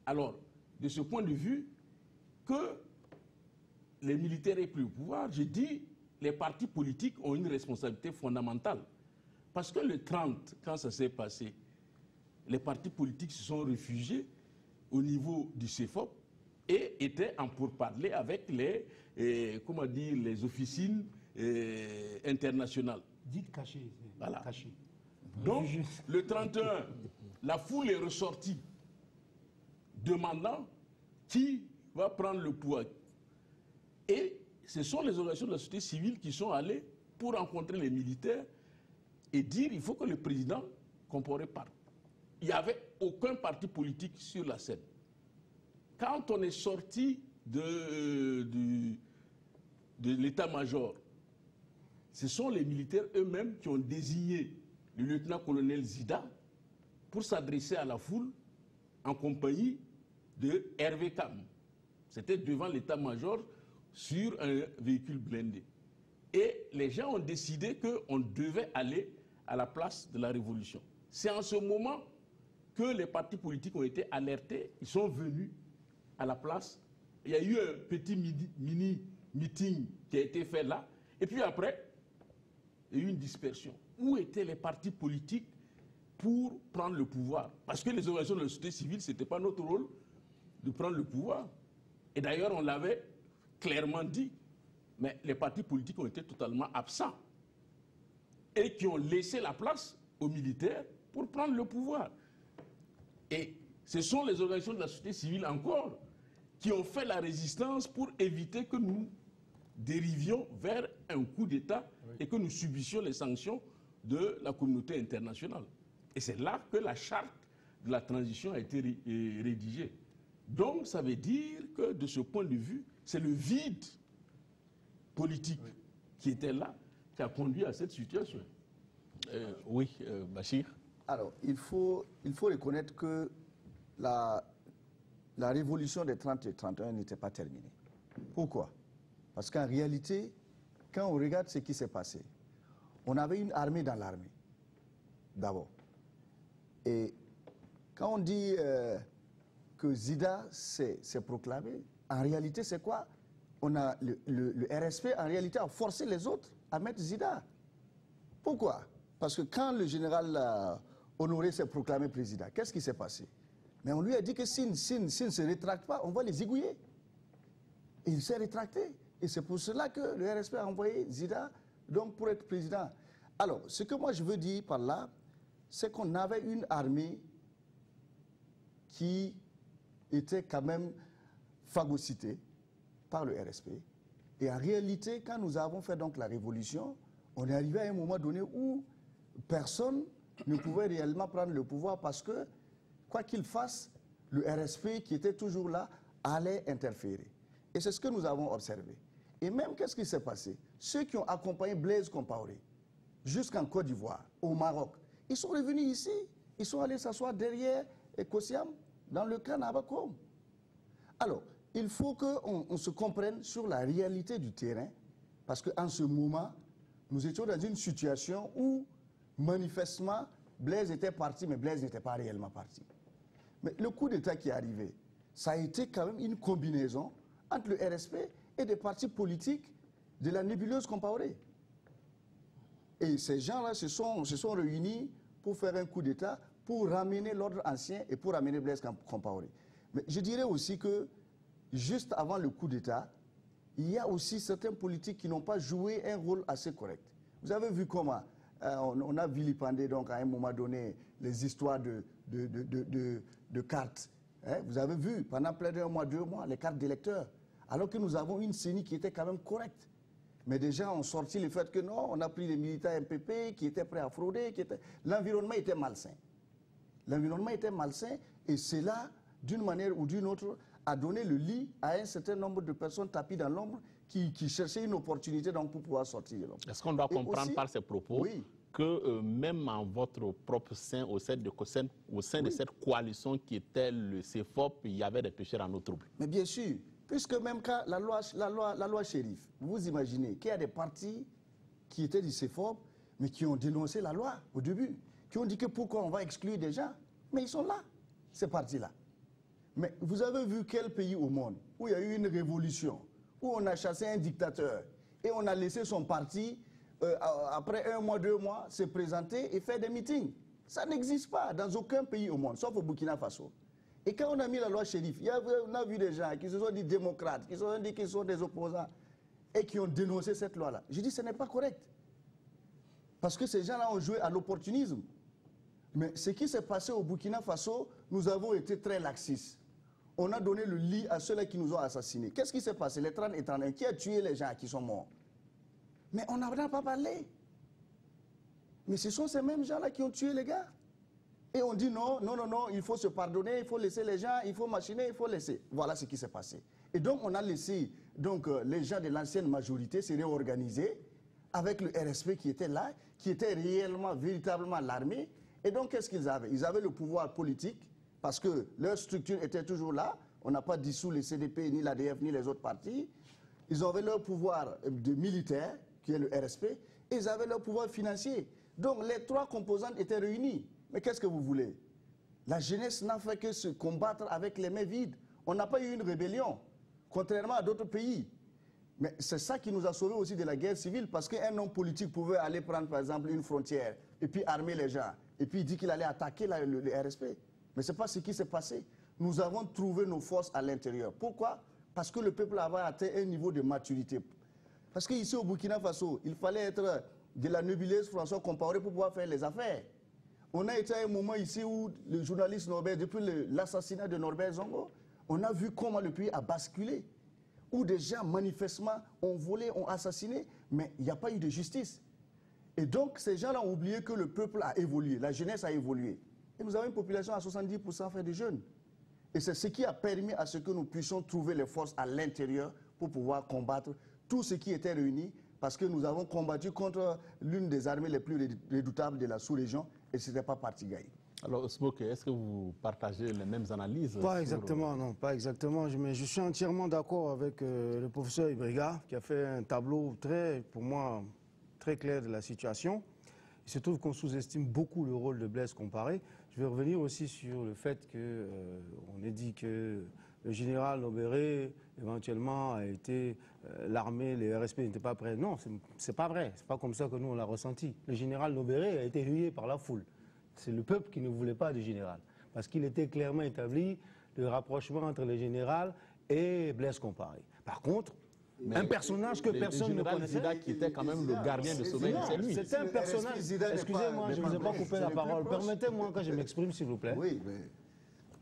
Alors, de ce point de vue, que les militaires aient pris le pouvoir, je dis, les partis politiques ont une responsabilité fondamentale. Parce que le 30, quand ça s'est passé, les partis politiques se sont réfugiés au niveau du CEFOP et étaient en pourparlers avec les officines internationales. Dites caché. Voilà. Caché. Donc, le 31, la foule est ressortie demandant qui va prendre le pouvoir. Et ce sont les organisations de la société civile qui sont allées pour rencontrer les militaires et dire qu'il faut que le président Compaoré parte. Il n'y avait aucun parti politique sur la scène. Quand on est sorti de l'état-major, ce sont les militaires eux-mêmes qui ont désigné le lieutenant-colonel Zida pour s'adresser à la foule en compagnie de Hervé Kam. C'était devant l'état-major sur un véhicule blindé. Et les gens ont décidé qu'on devait aller à la place de la Révolution. C'est en ce moment que les partis politiques ont été alertés, ils sont venus à la place. Il y a eu un petit mini-meeting qui a été fait là, et puis après, il y a eu une dispersion. Où étaient les partis politiques pour prendre le pouvoir? Parce que les organisations de la société civile, ce n'était pas notre rôle de prendre le pouvoir. Et d'ailleurs, on l'avait clairement dit, mais les partis politiques ont été totalement absents et qui ont laissé la place aux militaires pour prendre le pouvoir. Et ce sont les organisations de la société civile encore qui ont fait la résistance pour éviter que nous dérivions vers un coup d'État et que nous subissions les sanctions de la communauté internationale. Et c'est là que la charte de la transition a été rédigée. Donc ça veut dire que de ce point de vue, c'est le vide politique qui était là qui a conduit à cette situation. Bachir. Alors, il faut reconnaître que la révolution des 30 et 31 n'était pas terminée. Pourquoi? Parce qu'en réalité, quand on regarde ce qui s'est passé, on avait une armée dans l'armée, d'abord. Et quand on dit que Zida s'est proclamé, en réalité, c'est quoi? On a le RSP, en réalité, a forcé les autres à mettre Zida. Pourquoi? Parce que quand le général Honoré s'est proclamé président, qu'est-ce qui s'est passé? Mais on lui a dit que s'il ne se rétracte pas, on va les zigouiller. Et il s'est rétracté. Et c'est pour cela que le RSP a envoyé Zida donc, pour être président. Alors, ce que moi je veux dire par là, c'est qu'on avait une armée qui était quand même phagocytée par le RSP. Et en réalité, quand nous avons fait donc la révolution, on est arrivé à un moment donné où personne ne pouvait réellement prendre le pouvoir parce que, quoi qu'il fasse, le RSP qui était toujours là allait interférer. Et c'est ce que nous avons observé. Et même, qu'est-ce qui s'est passé? Ceux qui ont accompagné Blaise Compaoré jusqu'en Côte d'Ivoire, au Maroc, ils sont revenus ici. Ils sont allés s'asseoir derrière Kossiam, dans le camp Nabakom. Alors, il faut qu'on se comprenne sur la réalité du terrain, parce qu'en ce moment, nous étions dans une situation où, manifestement, Blaise était parti, mais Blaise n'était pas réellement parti. Mais le coup d'État qui est arrivé, ça a été quand même une combinaison entre le RSP et des partis politiques de la nébuleuse Compaoré. Et ces gens-là se sont réunis pour faire un coup d'État, pour ramener l'ordre ancien et pour ramener Blaise Compaoré. Mais je dirais aussi que, juste avant le coup d'État, il y a aussi certains politiques qui n'ont pas joué un rôle assez correct. Vous avez vu comment on a vilipendé donc à un moment donné les histoires de cartes. Hein? Vous avez vu pendant près d'un mois, 2 mois, les cartes d'électeurs. Alors que nous avons une CENI qui était quand même correcte. Mais des gens ont sorti le fait que non, on a pris les militants MPP qui étaient prêts à frauder. L'environnement était malsain. L'environnement était malsain et cela, d'une manière ou d'une autre, a donné le lit à un certain nombre de personnes tapis dans l'ombre qui cherchaient une opportunité donc, pour pouvoir sortir de l'ombre. Est-ce qu'on doit comprendre aussi, par ces propos que même en votre propre sein, au sein de cette coalition qui était le CEFOP, il y avait des pécheurs en eau trouble? Mais bien sûr, puisque même quand la loi Chérif, vous imaginez qu'il y a des partis qui étaient du CEFOP, mais qui ont dénoncé la loi au début, qui ont dit que pourquoi on va exclure des gens, mais ils sont là, ces partis-là. Mais vous avez vu quel pays au monde où il y a eu une révolution, où on a chassé un dictateur et on a laissé son parti, après 1 mois, 2 mois, se présenter et faire des meetings. Ça n'existe pas dans aucun pays au monde, sauf au Burkina Faso. Et quand on a mis la loi Chérif, on a vu des gens qui se sont dit démocrates, qui se sont dit qu'ils sont des opposants et qui ont dénoncé cette loi-là. Je dis que ce n'est pas correct. Parce que ces gens-là ont joué à l'opportunisme. Mais ce qui s'est passé au Burkina Faso, nous avons été très laxistes. On a donné le lit à ceux-là qui nous ont assassinés. Qu'est-ce qui s'est passé? Les 30 et 31, qui a tué les gens qui sont morts? Mais on n'en a pas parlé. Mais ce sont ces mêmes gens-là qui ont tué les gars. Et on dit non, non, non, non, il faut se pardonner, il faut laisser les gens, il faut machiner, il faut laisser. Voilà ce qui s'est passé. Et donc on a laissé les gens de l'ancienne majorité se réorganiser avec le RSP qui était là, qui était réellement, véritablement l'armée. Et donc qu'est-ce qu'ils avaient? Ils avaient le pouvoir politique parce que leur structure était toujours là. On n'a pas dissous les CDP, ni l'ADF, ni les autres partis. Ils avaient leur pouvoir de militaire, qui est le RSP, et ils avaient leur pouvoir financier. Donc les 3 composantes étaient réunies. Mais qu'est-ce que vous voulez? La jeunesse n'a fait que se combattre avec les mains vides. On n'a pas eu une rébellion, contrairement à d'autres pays. Mais c'est ça qui nous a sauvés aussi de la guerre civile, parce qu'un homme politique pouvait aller prendre, par exemple, une frontière, et puis armer les gens, et puis il dit qu'il allait attaquer le RSP. Mais ce n'est pas ce qui s'est passé. Nous avons trouvé nos forces à l'intérieur. Pourquoi? Parce que le peuple avait atteint un niveau de maturité. Parce qu'ici au Burkina Faso, il fallait être de la nébuleuse François Compaoré pour pouvoir faire les affaires. On a été à un moment ici où le journaliste Norbert, depuis l'assassinat de Norbert Zongo, on a vu comment le pays a basculé. Où des gens manifestement ont volé, ont assassiné, mais il n'y a pas eu de justice. Et donc ces gens-là ont oublié que le peuple a évolué, la jeunesse a évolué. Et nous avons une population à 70% fait de jeunes. Et c'est ce qui a permis à ce que nous puissions trouver les forces à l'intérieur pour pouvoir combattre tout ce qui était réuni, parce que nous avons combattu contre l'une des armées les plus redoutables de la sous-région, et ce n'était pas parti gagné. Alors, Smoke, est-ce que vous partagez les mêmes analyses? Pas exactement, non, pas exactement. Mais je suis entièrement d'accord avec le professeur Ibriga, qui a fait un tableau pour moi, très clair de la situation. Il se trouve qu'on sous-estime beaucoup le rôle de Blaise Compaoré. Je vais revenir aussi sur le fait qu'on ait dit que le général Nobéré, éventuellement, a été l'armée, les RSP n'étaient pas prêts. Non, c'est pas vrai. C'est pas comme ça que nous, on l'a ressenti. Le général Nobéré a été hué par la foule. C'est le peuple qui ne voulait pas de général. Parce qu'il était clairement établi le rapprochement entre le général et Blaise Compaoré. Par contre, un personnage que personne ne connaissait. Zida qui était quand même le gardien de sommeil, c'est lui. C'était un personnage. Excusez-moi, je ne vous ai pas coupé la parole. Permettez-moi que je m'exprime, s'il vous plaît. Oui, mais...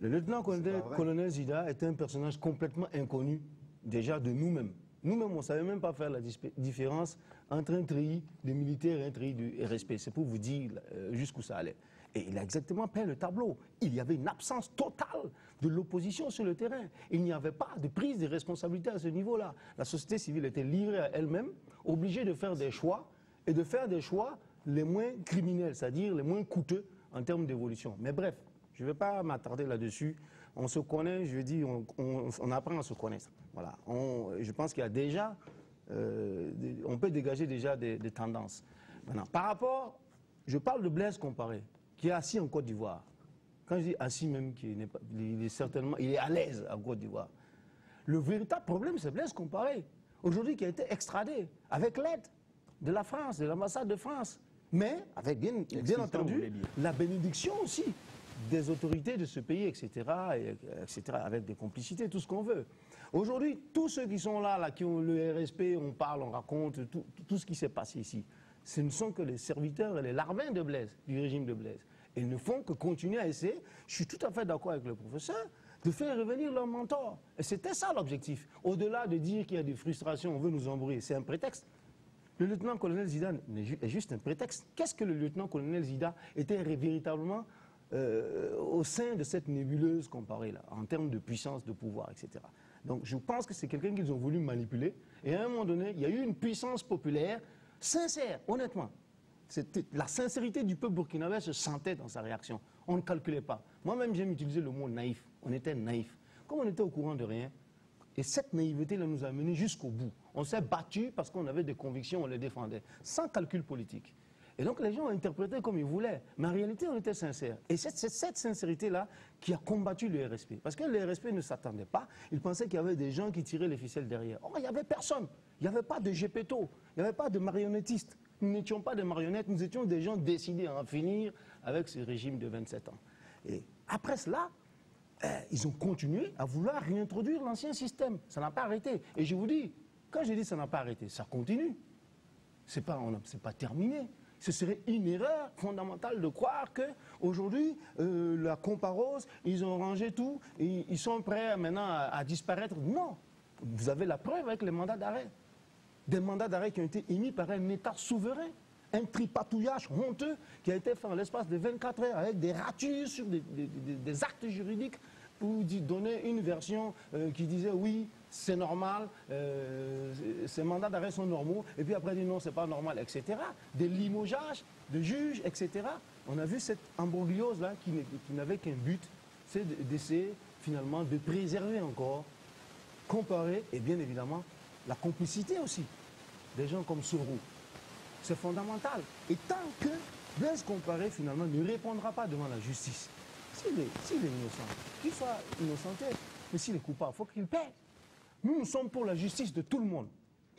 Le lieutenant-colonel Zida était un personnage complètement inconnu, déjà de nous-mêmes. Nous-mêmes, on ne savait même pas faire la différence entre un treillis de militaires et un treillis de RSP. C'est pour vous dire jusqu'où ça allait. Et il a exactement peint le tableau. Il y avait une absence totale de l'opposition sur le terrain. Il n'y avait pas de prise de responsabilité à ce niveau-là. La société civile était livrée à elle-même, obligée de faire des choix, et de faire des choix les moins criminels, c'est-à-dire les moins coûteux en termes d'évolution. Mais bref, je ne vais pas m'attarder là-dessus. On se connaît, je dis, on apprend à se connaître. Voilà. Je pense qu'il y a déjà, on peut dégager déjà des tendances. Maintenant, par rapport, je parle de Blaise Compaoré, qui est assis en Côte d'Ivoire. Quand je dis assis même, il est à l'aise en Côte d'Ivoire. Le véritable problème, c'est Blaise Compaoré, aujourd'hui qui a été extradé avec l'aide de la France, de l'ambassade de France, mais avec bien entendu la bénédiction aussi des autorités de ce pays, etc., avec des complicités, tout ce qu'on veut. Aujourd'hui, tous ceux qui sont là, qui ont le RSP, on parle, on raconte, tout ce qui s'est passé ici, ce ne sont que les serviteurs et les larbins de Blaise, du régime de Blaise. Ils ne font que continuer à essayer, je suis tout à fait d'accord avec le professeur, de faire revenir leur mentor. Et c'était ça l'objectif. Au-delà de dire qu'il y a des frustrations, on veut nous embrouiller, c'est un prétexte. Le lieutenant-colonel Zida est juste un prétexte. Qu'est-ce que le lieutenant-colonel Zida était véritablement au sein de cette nébuleuse comparée là, en termes de puissance, de pouvoir, etc. Donc je pense que c'est quelqu'un qu'ils ont voulu manipuler. Et à un moment donné, il y a eu une puissance populaire sincère, honnêtement. La sincérité du peuple burkinabé se sentait dans sa réaction. On ne calculait pas. Moi-même, j'aime utiliser le mot naïf. On était naïf. Comme on était au courant de rien, et cette naïveté-là nous a menés jusqu'au bout. On s'est battu parce qu'on avait des convictions, on les défendait, sans calcul politique. Et donc les gens ont interprété comme ils voulaient. Mais en réalité, on était sincères. Et c'est cette sincérité-là qui a combattu le RSP. Parce que le RSP ne s'attendait pas. Ils pensaient qu'il y avait des gens qui tiraient les ficelles derrière. Or, il n'y avait personne. Il n'y avait pas de gépéto. Il n'y avait pas de marionnettistes. Nous n'étions pas des marionnettes. Nous étions des gens décidés à en finir avec ce régime de 27 ans. Et après cela, ils ont continué à vouloir réintroduire l'ancien système. Ça n'a pas arrêté. Et je vous dis, quand je dis ça n'a pas arrêté, ça continue. C'est pas terminé. Ce serait une erreur fondamentale de croire qu'aujourd'hui, la Comparose, ils ont rangé tout, et ils sont prêts maintenant à disparaître. Non. Vous avez la preuve avec les mandats d'arrêt. Des mandats d'arrêt qui ont été émis par un État souverain. Un tripatouillage honteux qui a été fait en l'espace de 24 heures avec des ratures sur des actes juridiques pour donner une version qui disait oui, c'est normal, ces mandats d'arrêt sont normaux, et puis après dire non, c'est pas normal, etc. Des limogeages de juges, etc. On a vu cette embrogliose-là qui n'avait qu'un but, c'est d'essayer finalement de préserver encore, comparer, et bien évidemment, la complicité aussi des gens comme Soro. C'est fondamental. Et tant que Blaise Compaoré, finalement, ne répondra pas devant la justice, s'il est innocent, qu'il soit innocenté, mais s'il est coupable, il faut qu'il paie. Nous sommes pour la justice de tout le monde,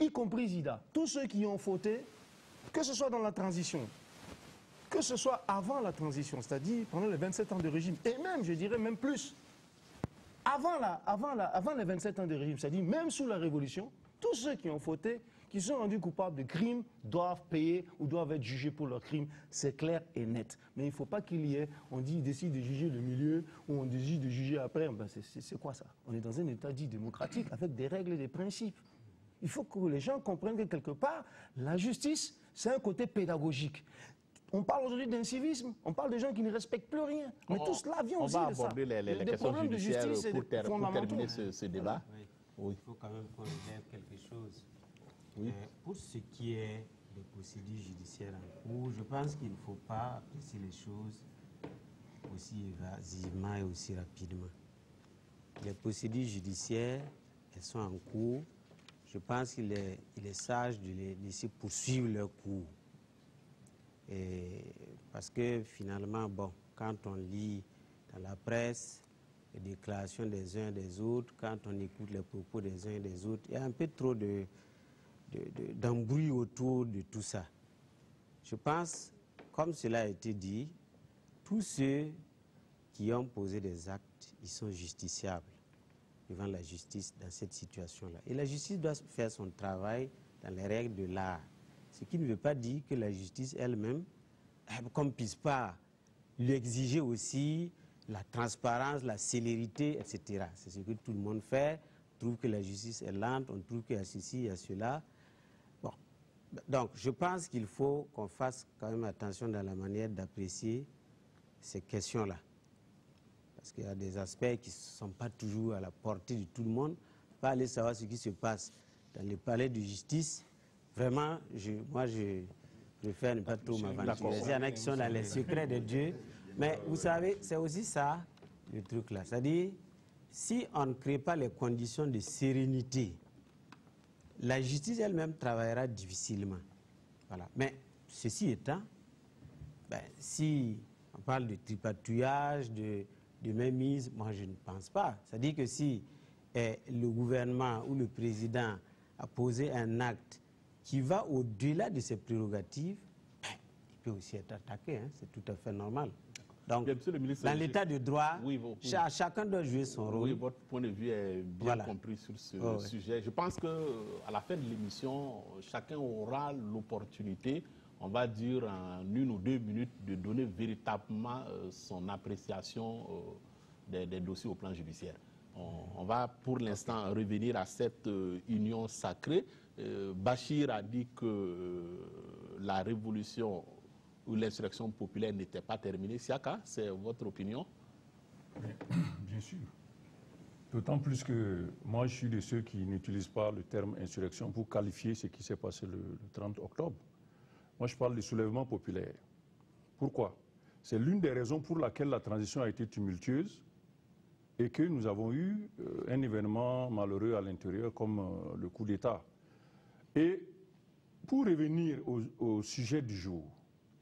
y compris Zida. Tous ceux qui ont fauté, que ce soit dans la transition, que ce soit avant la transition, c'est-à-dire pendant les 27 ans de régime, et même, je dirais même plus, avant les 27 ans de régime, c'est-à-dire même sous la Révolution, tous ceux qui ont fauté, qui sont rendus coupables de crimes, doivent payer ou doivent être jugés pour leurs crimes. C'est clair et net. Mais il ne faut pas qu'il y ait, on décide de juger le milieu, ou on décide de juger après. Ben c'est quoi ça? On est dans un État dit démocratique, avec des règles et des principes. Il faut que les gens comprennent que quelque part, la justice, c'est un côté pédagogique. On parle aujourd'hui d'incivisme, on parle de gens qui ne respectent plus rien. Mais tout cela vient aussi de ça. On va aborder les questions judiciaires pour terminer ce débat. Oui. Il faut quand même qu'on relève quelque chose. Oui. Pour ce qui est des procédures judiciaires en cours, je pense qu'il ne faut pas apprécier les choses aussi évasivement et aussi rapidement. Les procédures judiciaires, elles sont en cours. Je pense qu'il est sage de les laisser poursuivre leur cours. Et parce que finalement, bon, quand on lit dans la presse les déclarations des uns et des autres, quand on écoute les propos des uns et des autres, il y a un peu trop d'embrouille autour de tout ça. Je pense, comme cela a été dit, tous ceux qui ont posé des actes, ils sont justiciables devant la justice dans cette situation-là. Et la justice doit faire son travail dans les règles de l'art. Ce qui ne veut pas dire que la justice elle-même, qu'on ne puisse pas lui exiger aussi la transparence, la célérité, etc. C'est ce que tout le monde fait. On trouve que la justice est lente, on trouve qu'il y a ceci, il y a cela. Bon. Donc, je pense qu'il faut qu'on fasse quand même attention dans la manière d'apprécier ces questions-là. Parce qu'il y a des aspects qui ne sont pas toujours à la portée de tout le monde. Pas aller savoir ce qui se passe dans les palais de justice. Vraiment, moi, je préfère ne pas trop m'aventurer. Il y en a qui sont dans les secrets de Dieu. Mais vous savez, c'est aussi ça, le truc là. C'est-à-dire, si on ne crée pas les conditions de sérénité, la justice elle-même travaillera difficilement. Voilà. Mais ceci étant, si on parle de tripatouillage, de mainmise, moi je ne pense pas. C'est-à-dire que si le gouvernement ou le président a posé un acte qui va au-delà de ses prérogatives, il peut aussi être attaqué, hein, c'est tout à fait normal. Donc, bien, le ministre, dans l'état de droit, oui, chacun doit jouer son rôle. Oui, votre point de vue est bien compris sur ce sujet. Je pense qu'à la fin de l'émission, chacun aura l'opportunité, on va dire en 1 ou 2 minutes, de donner véritablement son appréciation des dossiers au plan judiciaire. On va pour l'instant revenir à cette union sacrée. Bachir a dit que la révolution ou l'insurrection populaire n'était pas terminée. Siaka, c'est votre opinion? Bien sûr. D'autant plus que moi, je suis de ceux qui n'utilisent pas le terme insurrection pour qualifier ce qui s'est passé le 30 octobre. Moi, je parle de soulèvement populaire. Pourquoi? C'est l'une des raisons pour laquelle la transition a été tumultueuse et que nous avons eu un événement malheureux à l'intérieur comme le coup d'État. Et pour revenir au sujet du jour,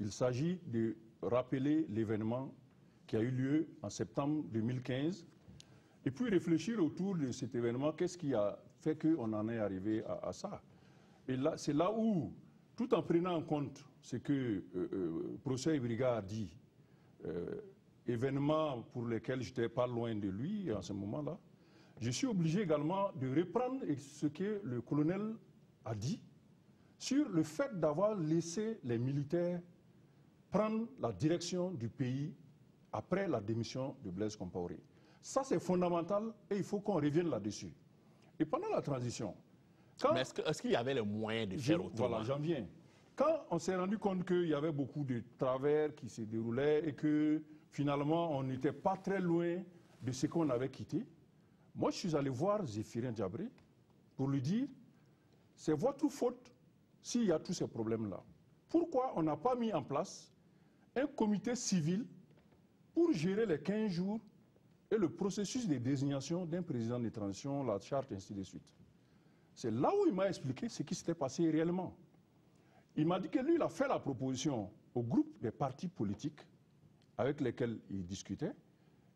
il s'agit de rappeler l'événement qui a eu lieu en septembre 2015 et puis réfléchir autour de cet événement, qu'est-ce qui a fait qu'on en est arrivé à ça. Et là, c'est là où, tout en prenant en compte ce que Procès Ibriga a dit, événements pour lesquels je n'étais pas loin de lui en ce moment-là, je suis obligé également de reprendre ce que le colonel a dit sur le fait d'avoir laissé les militaires prendre la direction du pays après la démission de Blaise Compaoré. Ça, c'est fondamental et il faut qu'on revienne là-dessus. Et pendant la transition... Mais est-ce qu'il y avait les moyens de faire autrement? Voilà, j'en viens. Quand on s'est rendu compte qu'il y avait beaucoup de travers qui se déroulaient et que finalement on n'était pas très loin de ce qu'on avait quitté, moi je suis allé voir Zéphirin Diabré pour lui dire c'est votre faute s'il y a tous ces problèmes-là. Pourquoi on n'a pas mis en place un comité civil pour gérer les 15 jours et le processus de désignation d'un président de transition, la charte, ainsi de suite. C'est là où il m'a expliqué ce qui s'était passé réellement. Il m'a dit que lui, il a fait la proposition au groupe des partis politiques avec lesquels il discutait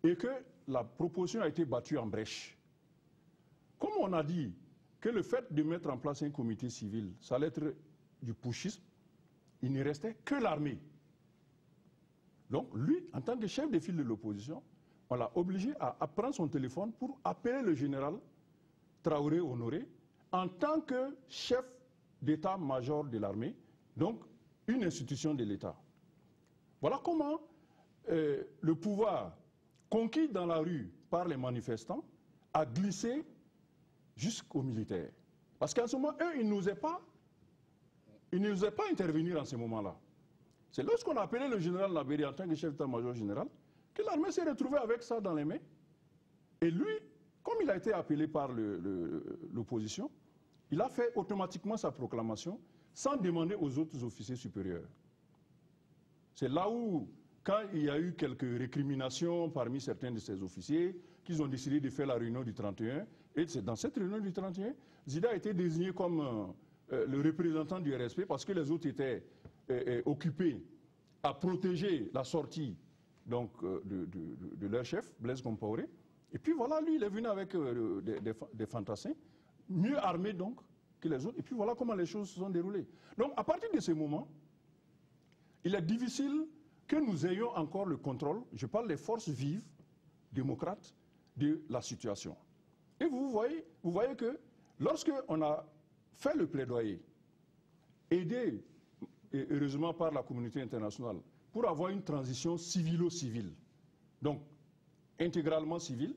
et que la proposition a été battue en brèche. Comme on a dit que le fait de mettre en place un comité civil, ça allait être du putschisme, il ne restait que l'armée. Donc lui, en tant que chef de file de l'opposition, on l'a obligé à prendre son téléphone pour appeler le général Traoré Honoré en tant que chef d'état-major de l'armée, donc une institution de l'État. Voilà comment le pouvoir, conquis dans la rue par les manifestants, a glissé jusqu'aux militaires. Parce qu'en ce moment, eux, ils n'osaient pas intervenir en ce moment-là. C'est lorsqu'on a appelé le général Nabéry en tant que chef d'état-major général que l'armée s'est retrouvée avec ça dans les mains. Et lui, comme il a été appelé par l'opposition, il a fait automatiquement sa proclamation sans demander aux autres officiers supérieurs. C'est là où, quand il y a eu quelques récriminations parmi certains de ces officiers, qu'ils ont décidé de faire la réunion du 31, et c'est dans cette réunion du 31, Zida a été désigné comme le représentant du RSP parce que les autres étaient occupés à protéger la sortie donc, de leur chef, Blaise Compaoré. Et puis voilà, lui, il est venu avec des fantassins, mieux armés donc que les autres. Et puis voilà comment les choses se sont déroulées. Donc à partir de ce moment, il est difficile que nous ayons encore le contrôle, je parle des forces vives, démocrates, de la situation. Et vous voyez que lorsqu'on a fait le plaidoyer, aidé, et heureusement par la communauté internationale, pour avoir une transition civilo-civile, donc intégralement civile,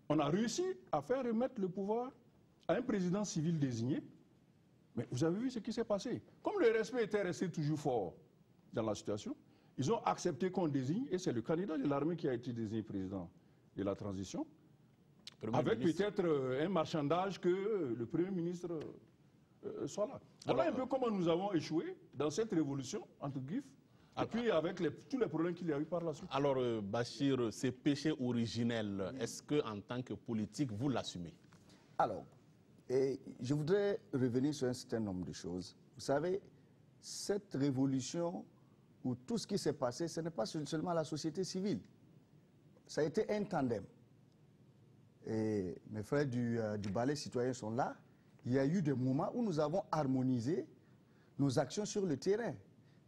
on a réussi à faire remettre le pouvoir à un président civil désigné. Mais vous avez vu ce qui s'est passé. Comme le respect était resté toujours fort dans la situation, ils ont accepté qu'on désigne, et c'est le candidat de l'armée qui a été désigné président de la transition, avec peut-être un marchandage que le Premier ministre soit là. Voilà un peu comment nous avons échoué dans cette révolution, entre griffes, et puis avec tous les problèmes qu'il y a eu par la suite. Alors, Bachir, ces péchés originels, est-ce qu'en tant que politique, vous l'assumez? Alors, je voudrais revenir sur un certain nombre de choses. Vous savez, cette révolution, où tout ce qui s'est passé, ce n'est pas seulement la société civile. Ça a été un tandem. Et mes frères du ballet citoyen sont là. Il y a eu des moments où nous avons harmonisé nos actions sur le terrain.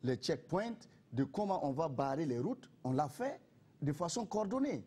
Les checkpoints, de comment on va barrer les routes, on l'a fait de façon coordonnée.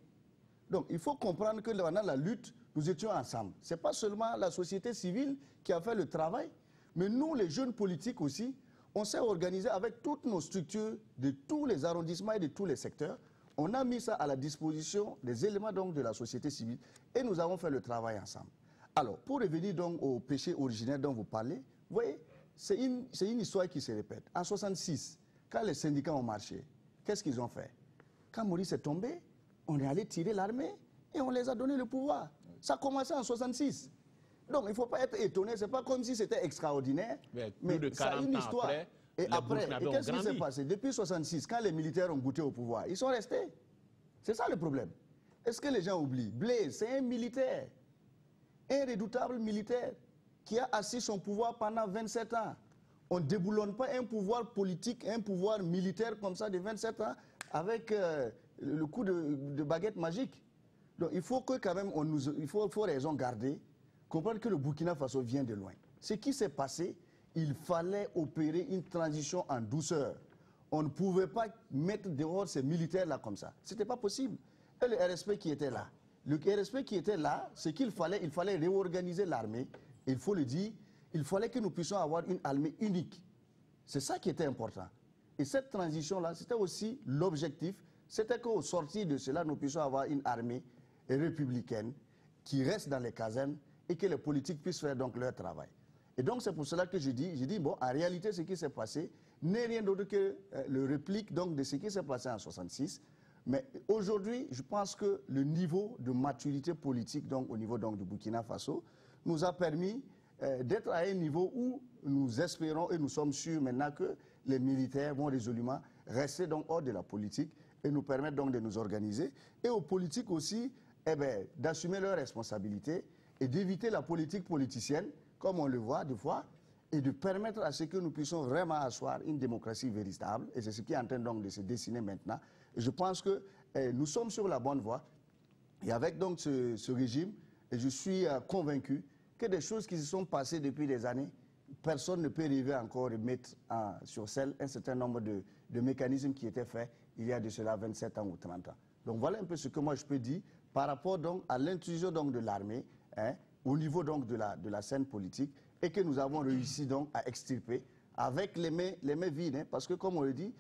Donc il faut comprendre que pendant la lutte, nous étions ensemble. Ce n'est pas seulement la société civile qui a fait le travail, mais nous, les jeunes politiques aussi, on s'est organisé avec toutes nos structures de tous les arrondissements et de tous les secteurs. On a mis ça à la disposition des éléments donc, de la société civile et nous avons fait le travail ensemble. Alors, pour revenir donc au péché originel dont vous parlez, vous voyez, c'est une histoire qui se répète. En 1966, quand les syndicats ont marché, qu'est-ce qu'ils ont fait? Quand Maurice est tombé, on est allé tirer l'armée et on les a donné le pouvoir. Ça a commencé en 1966. Donc, il ne faut pas être étonné, ce n'est pas comme si c'était extraordinaire, mais ça a une histoire. Et après, qu'est-ce qui s'est passé? Depuis 1966, quand les militaires ont goûté au pouvoir, ils sont restés. C'est ça le problème. Est-ce que les gens oublient? Blaise, c'est un militaire, un redoutable militaire, qui a assis son pouvoir pendant 27 ans. On ne déboulonne pas un pouvoir politique, un pouvoir militaire comme ça de 27 ans avec le coup de baguette magique. Donc il faut que quand même, il faut raison garder, comprendre que le Burkina Faso vient de loin. Ce qui s'est passé, il fallait opérer une transition en douceur. On ne pouvait pas mettre dehors ces militaires-là comme ça. Ce n'était pas possible. Et le RSP qui était là, ce qu'il fallait, il fallait réorganiser l'armée. Il faut le dire, il fallait que nous puissions avoir une armée unique. C'est ça qui était important. Et cette transition-là, c'était aussi l'objectif. C'était qu'au sortir de cela, nous puissions avoir une armée républicaine qui reste dans les casernes et que les politiques puissent faire donc leur travail. Et donc c'est pour cela que je dis, bon, en réalité, ce qui s'est passé n'est rien d'autre que le réplique donc, de ce qui s'est passé en 66. Mais aujourd'hui, je pense que le niveau de maturité politique donc, au niveau donc, du Burkina Faso nous a permis d'être à un niveau où nous espérons et nous sommes sûrs maintenant que les militaires vont résolument rester donc, hors de la politique et nous permettre donc de nous organiser. Et aux politiques aussi, d'assumer leurs responsabilités et d'éviter la politique politicienne, comme on le voit des fois, et de permettre à ce que nous puissions vraiment asseoir une démocratie véritable. Et c'est ce qui est en train donc de se dessiner maintenant. Et je pense que nous sommes sur la bonne voie. Et avec donc ce régime, je suis convaincu que des choses qui se sont passées depuis des années, personne ne peut arriver encore et mettre sur selle un certain nombre de mécanismes qui étaient faits il y a de cela 27 ans ou 30 ans. Donc voilà un peu ce que moi je peux dire par rapport donc à l'intrusion donc de l'armée, au niveau donc de la scène politique, et que nous avons réussi donc à extirper avec les mains vides, parce que comme on le dit,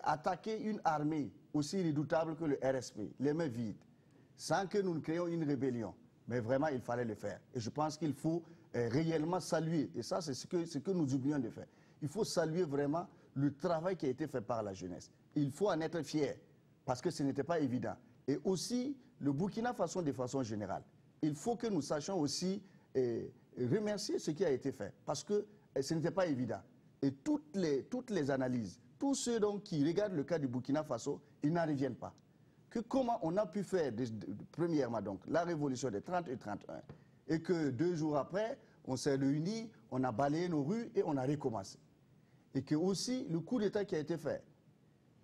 attaquer une armée aussi redoutable que le RSP, les mains vides, sans que nous ne créions une rébellion, mais vraiment il fallait le faire. Et je pense qu'il faut réellement saluer, et ça c'est ce que nous oublions de faire, il faut saluer vraiment le travail qui a été fait par la jeunesse. Il faut en être fier, parce que ce n'était pas évident. Et aussi, le Burkina Faso de façon générale, il faut que nous sachions aussi remercier ce qui a été fait, parce que ce n'était pas évident. Et toutes les analyses, tous ceux donc qui regardent le cas du Burkina Faso, ils n'en reviennent pas. Que comment on a pu faire, premièrement donc, la révolution des 30 et 31, et que 2 jours après, on s'est réunis, on a balayé nos rues et on a recommencé. Et que aussi, le coup d'État qui a été fait,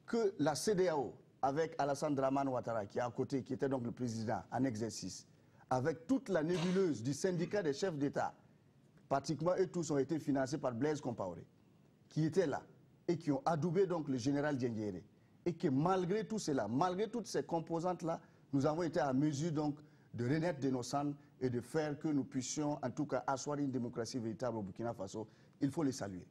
que la CEDEAO, avec Alassane Dramane Ouattara, qui est à côté, qui était donc le président en exercice, avec toute la nébuleuse du syndicat des chefs d'État, pratiquement eux tous ont été financés par Blaise Compaoré, qui étaient là et qui ont adoubé donc le général Diendéré. Et que malgré tout cela, malgré toutes ces composantes-là, nous avons été à mesure donc de renaître de nos cendres et de faire que nous puissions en tout cas asseoir une démocratie véritable au Burkina Faso. Il faut les saluer.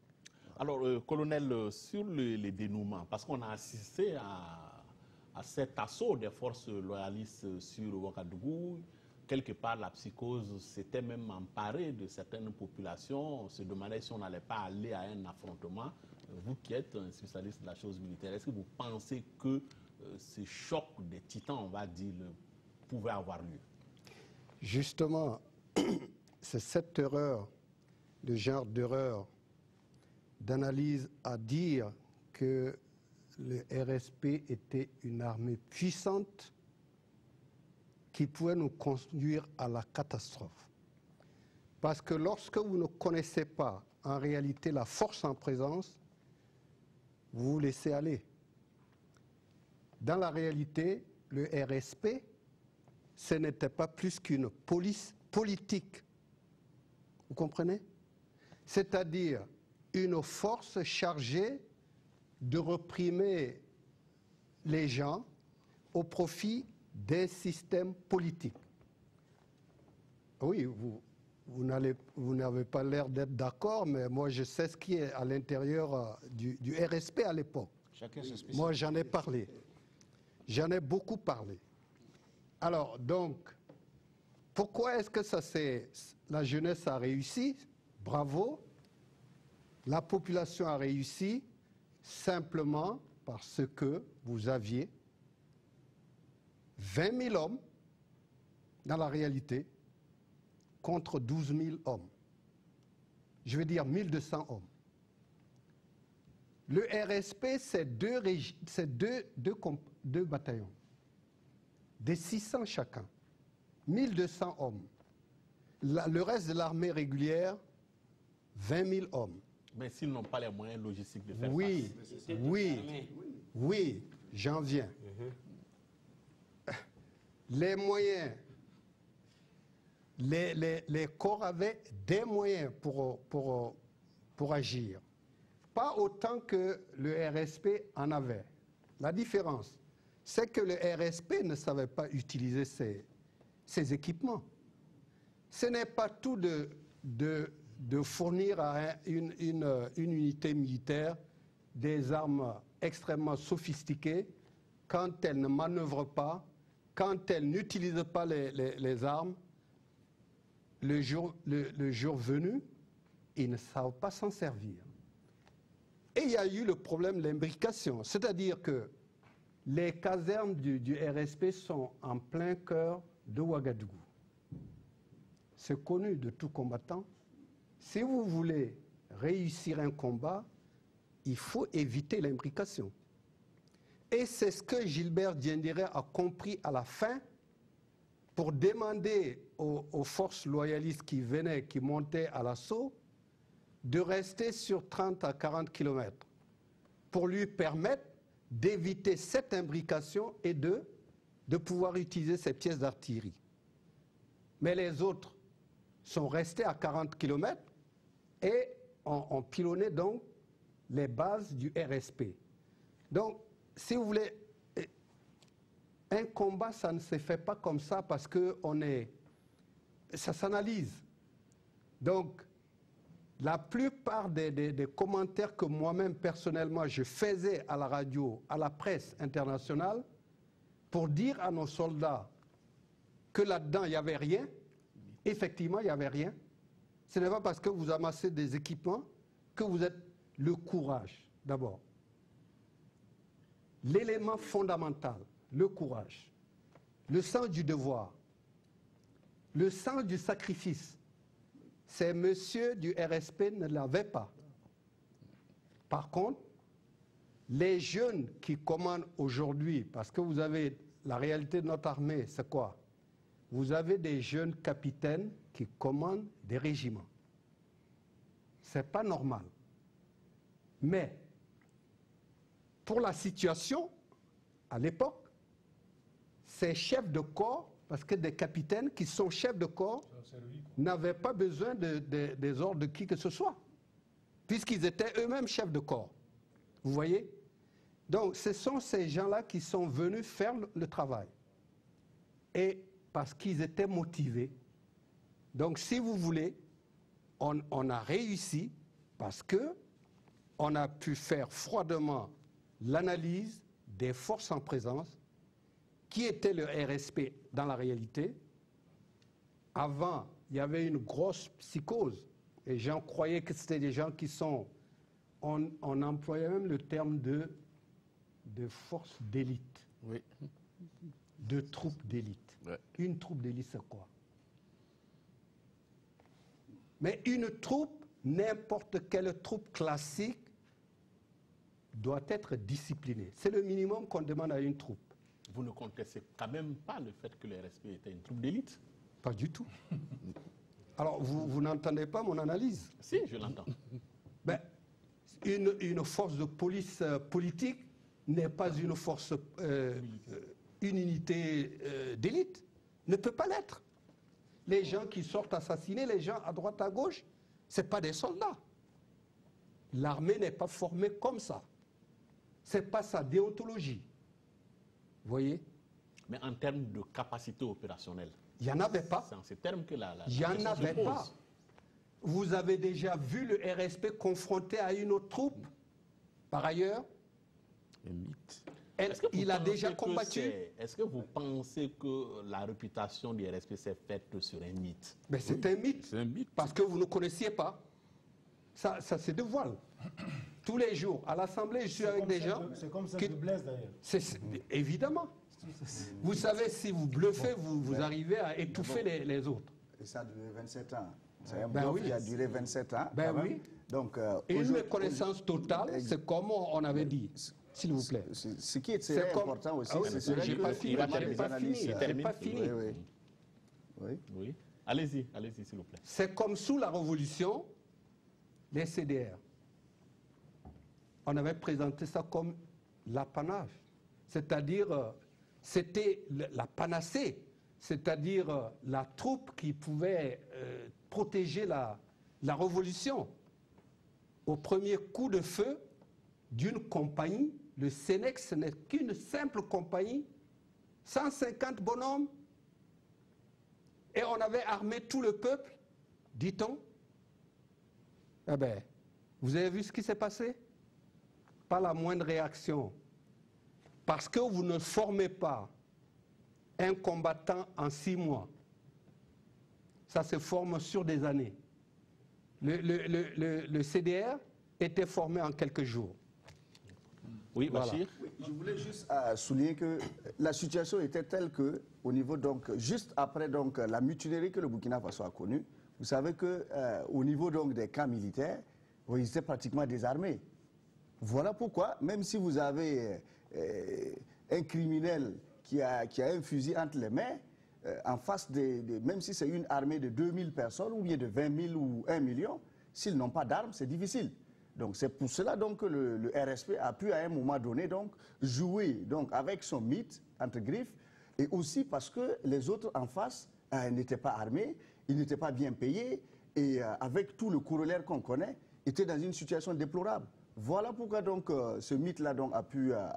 Alors, colonel, sur les dénouements, parce qu'on a assisté à cet assaut des forces loyalistes sur Ouagadougou, quelque part la psychose s'était même emparée de certaines populations. On se demandait si on n'allait pas aller à un affrontement. Vous qui êtes un spécialiste de la chose militaire, est-ce que vous pensez que ce choc des titans, on va dire, pouvait avoir lieu? Justement, c'est cette erreur, le genre d'erreur d'analyse à dire que le RSP était une armée puissante qui pouvait nous conduire à la catastrophe. Parce que lorsque vous ne connaissez pas en réalité la force en présence, vous vous laissez aller. Dans la réalité, le RSP, ce n'était pas plus qu'une police politique. Vous comprenez? C'est-à-dire une force chargée de réprimer les gens au profit d'un système politique. Oui, vous n'avez pas l'air d'être d'accord, mais moi je sais ce qui est à l'intérieur du RSP à l'époque. Moi j'en ai parlé. J'en ai beaucoup parlé. Alors donc, pourquoi est-ce que la jeunesse a réussi? Bravo. La population a réussi simplement parce que vous aviez 20 000 hommes dans la réalité contre 12 000 hommes. Je veux dire 1200 hommes. Le RSP, c'est deux bataillons, des 600 chacun, 1200 hommes. Le reste de l'armée régulière, 20 000 hommes. Mais s'ils n'ont pas les moyens logistiques de faire face. Oui, j'en viens. Les moyens, les corps avaient des moyens pour agir. Pas autant que le RSP en avait. La différence, c'est que le RSP ne savait pas utiliser ces équipements. Ce n'est pas tout de fournir à une unité militaire des armes extrêmement sophistiquées quand elle ne manœuvre pas, quand elle n'utilise pas les armes. Le jour venu, ils ne savent pas s'en servir. Et il y a eu le problème de l'imbrication, c'est-à-dire que les casernes du RSP sont en plein cœur de Ouagadougou. C'est connu de tout combattant. Si vous voulez réussir un combat, il faut éviter l'imbrication. Et c'est ce que Gilbert Diendéré a compris à la fin pour demander aux forces loyalistes qui montaient à l'assaut, de rester sur 30 à 40 km pour lui permettre d'éviter cette imbrication et de pouvoir utiliser ces pièces d'artillerie. Mais les autres sont restés à 40 km et ont pilonné donc les bases du RSP. Donc, si vous voulez, un combat, ça ne se fait pas comme ça parce que ça s'analyse. Donc, la plupart des commentaires que moi-même, personnellement, je faisais à la radio, à la presse internationale, pour dire à nos soldats que là-dedans, il n'y avait rien, effectivement, il n'y avait rien. Ce n'est pas parce que vous amassez des équipements que vous êtes le courage, d'abord. L'élément fondamental, le courage, le sens du devoir, le sens du sacrifice. Ces messieurs du RSP ne l'avaient pas. Par contre, les jeunes qui commandent aujourd'hui, parce que vous avez la réalité de notre armée, c'est quoi? Vous avez des jeunes capitaines qui commandent des régiments. Ce n'est pas normal. Mais, pour la situation, à l'époque, ces chefs de corps, parce que des capitaines qui sont chefs de corps, n'avaient pas besoin des ordres de qui que ce soit, puisqu'ils étaient eux-mêmes chefs de corps. Vous voyez? Donc, ce sont ces gens-là qui sont venus faire le travail. Et parce qu'ils étaient motivés. Donc, si vous voulez, on a réussi parce qu'on a pu faire froidement l'analyse des forces en présence, qui était le RSP dans la réalité. Avant, il y avait une grosse psychose. Les gens croyaient que c'était des gens qui sont... On employait même le terme de force d'élite. Oui. De troupes d'élite. Ouais. Une troupe d'élite, c'est quoi? Mais une troupe, n'importe quelle troupe classique, doit être disciplinée. C'est le minimum qu'on demande à une troupe. Vous ne contestez quand même pas le fait que le RSP était une troupe d'élite? Pas du tout. Alors, vous n'entendez pas mon analyse? Si, je l'entends. Ben, une force de police politique n'est pas une force, une unité d'élite. Ne peut pas l'être. Les gens qui sortent assassiner les gens à droite, à gauche, ce n'est pas des soldats. L'armée n'est pas formée comme ça. Ce n'est pas sa déontologie. Vous voyez? Mais en termes de capacité opérationnelle, il n'y en avait pas. c'est en ces termes que la il n'y en avait pas. Vous avez déjà vu le RSP confronté à une autre troupe, par ailleurs? Un mythe. Il a déjà combattu. Est-ce que vous pensez que la réputation du RSP s'est faite sur un mythe? Mais c'est un mythe. C'est un mythe. Parce que vous ne connaissiez pas. Ça c'est de voile. Tous les jours, à l'Assemblée, je suis avec des gens... C'est comme ça que Blaise, d'ailleurs. Évidemment. Vous savez, si vous bluffez, vous arrivez à étouffer les autres. Et ça a duré 27 ans. C'est un Ben bluff oui. qui a duré 27 ans. Ben quand même. oui. Donc, Une méconnaissance totale, c'est comme on avait dit. S'il vous plaît. Ce qui est très comme- important aussi, Ah oui, c'est j'ai que pas fini, il va j'ai des pas analyses, fini, j'ai pas fini. Oui, oui. Oui. Oui. Allez-y, s'il vous plaît. C'est comme sous la Révolution, les CDR. on avait présenté ça comme l'apanage. C'est-à-dire, c'était la panacée, c'est-à-dire la troupe qui pouvait protéger la révolution. Au premier coup de feu d'une compagnie, le Sénèque, ce n'est qu'une simple compagnie, 150 bonhommes, et on avait armé tout le peuple, dit-on. Eh bien, vous avez vu ce qui s'est passé? Pas la moindre réaction. Parce que vous ne formez pas un combattant en 6 mois. Ça se forme sur des années. Le CDR était formé en quelques jours. Oui, Bachir. Oui, je voulais juste souligner que la situation était telle que, au niveau donc, juste après donc, la mutinerie que le Burkina Faso a connue, vous savez que au niveau donc, des camps militaires, ils étaient pratiquement désarmés. Voilà pourquoi, même si vous avez un criminel qui a un fusil entre les mains, en face même si c'est une armée de 2000 personnes ou bien de 20 000 ou 1 million, s'ils n'ont pas d'armes, c'est difficile. Donc c'est pour cela donc, que le RSP a pu à un moment donné donc, jouer donc, avec son mythe, entre griffes, et aussi parce que les autres en face n'étaient pas armés, ils n'étaient pas bien payés, et avec tout le corollaire qu'on connaît, étaient dans une situation déplorable. Voilà pourquoi donc, ce mythe-là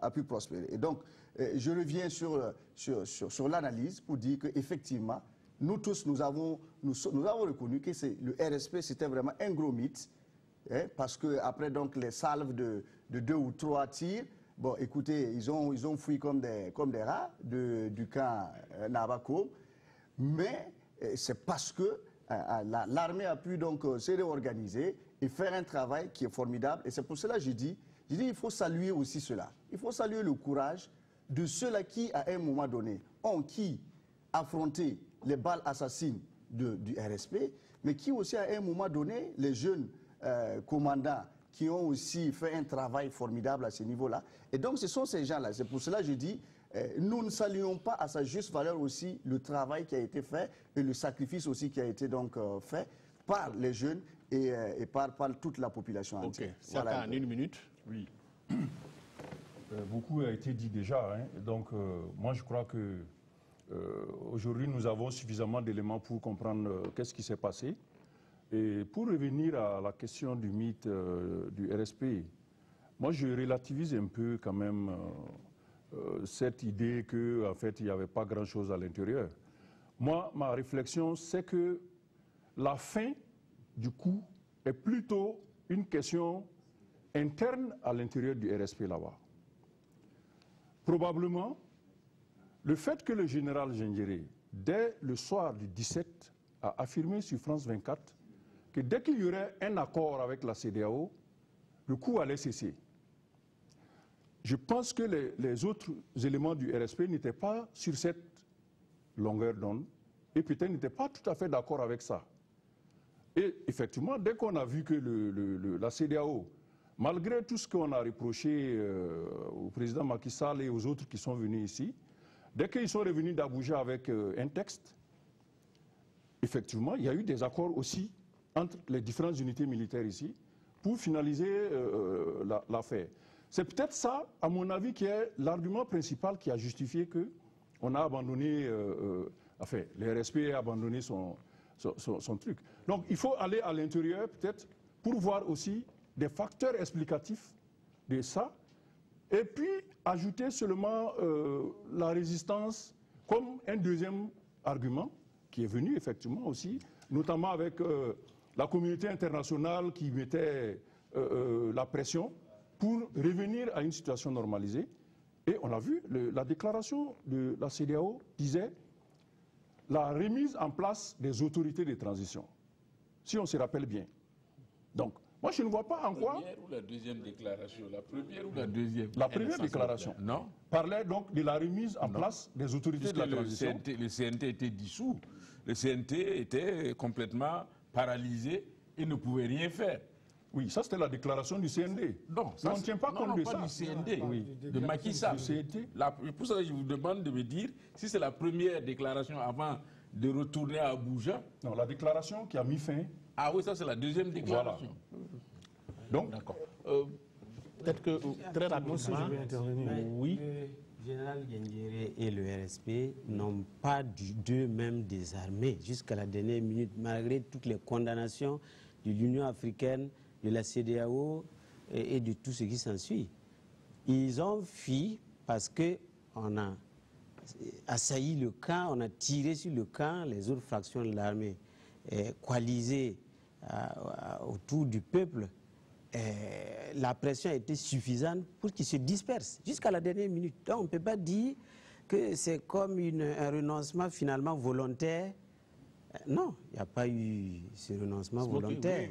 a pu prospérer. Et donc, je reviens sur l'analyse pour dire qu'effectivement, nous tous, nous avons reconnu que le RSP, c'était vraiment un gros mythe, hein, parce qu'après les salves de 2 ou 3 tirs, bon, écoutez, ils ont fui comme des rats du camp Nabako, mais c'est parce que l'armée a pu donc se réorganiser et faire un travail qui est formidable. Et c'est pour cela que je dis il faut saluer aussi cela. Il faut saluer le courage de ceux-là qui, à un moment donné, ont affronté les balles assassines du RSP, mais qui aussi, à un moment donné, les jeunes commandants qui ont aussi fait un travail formidable à ce niveau-là. Et donc, ce sont ces gens-là. C'est pour cela que je dis, nous ne saluons pas à sa juste valeur aussi le travail qui a été fait et le sacrifice aussi qui a été donc fait par les jeunes et par toute la population entière. Ok, voilà. En 1 minute. Oui. Beaucoup a été dit déjà. Hein. Donc, moi, je crois que aujourd'hui, nous avons suffisamment d'éléments pour comprendre qu'est-ce qui s'est passé. Et pour revenir à la question du mythe du RSP, moi, je relativise un peu quand même cette idée qu'en fait, il n'y avait pas grand-chose à l'intérieur. Moi, ma réflexion, c'est que la fin du coup est plutôt une question interne à l'intérieur du RSP là-bas. Probablement, le fait que le général Gingéré, dès le soir du 17, a affirmé sur France 24 que dès qu'il y aurait un accord avec la CEDEAO, le coup allait cesser. Je pense que les autres éléments du RSP n'étaient pas sur cette longueur d'onde et peut-être n'étaient pas tout à fait d'accord avec ça. Et effectivement, dès qu'on a vu que la CEDEAO, malgré tout ce qu'on a reproché au président Macky Sall et aux autres qui sont venus ici, dès qu'ils sont revenus d'Abuja avec un texte, effectivement, il y a eu des accords aussi entre les différentes unités militaires ici pour finaliser l'affaire. C'est peut-être ça, à mon avis, qui est l'argument principal qui a justifié qu'on a abandonné, enfin, le RSP a abandonné son truc. Donc, il faut aller à l'intérieur, peut-être, pour voir aussi des facteurs explicatifs de ça, et puis ajouter seulement la résistance comme un deuxième argument qui est venu, effectivement, aussi, notamment avec la communauté internationale qui mettait la pression pour revenir à une situation normalisée. Et on a vu, la déclaration de la CEDEAO disait la remise en place des autorités de transition, si on se rappelle bien. Donc, moi, je ne vois pas en quoi... La première ou la deuxième déclaration? La première ou la deuxième? La première déclaration. Non. Parlait donc de la remise en place des autorités de la transition. Le CNT était dissous. Le CNT était complètement paralysé et ne pouvait rien faire. Oui, ça c'était la déclaration du CND. Non, ça, on ne tient pas compte de ça. Du CND, oui, de Macky Sall. Pour ça que je vous demande de me dire si c'est la première déclaration avant de retourner à Abuja. Non, la déclaration qui a mis fin. Ah oui, ça c'est la deuxième déclaration. Voilà. Donc, d'accord. peut-être que très rapidement, oui. Le général Genguéré et le RSP n'ont pas d'eux-mêmes désarmé jusqu'à la dernière minute, malgré toutes les condamnations de l'Union africaine, de la CEDEAO et de tout ce qui s'ensuit. Ils ont fui parce qu'on a assailli le camp, on a tiré sur le camp, les autres fractions de l'armée coalisées autour du peuple. La pression a été suffisante pour qu'ils se dispersent jusqu'à la dernière minute. Donc on ne peut pas dire que c'est comme un renoncement finalement volontaire. Non, il n'y a pas eu ce renoncement volontaire.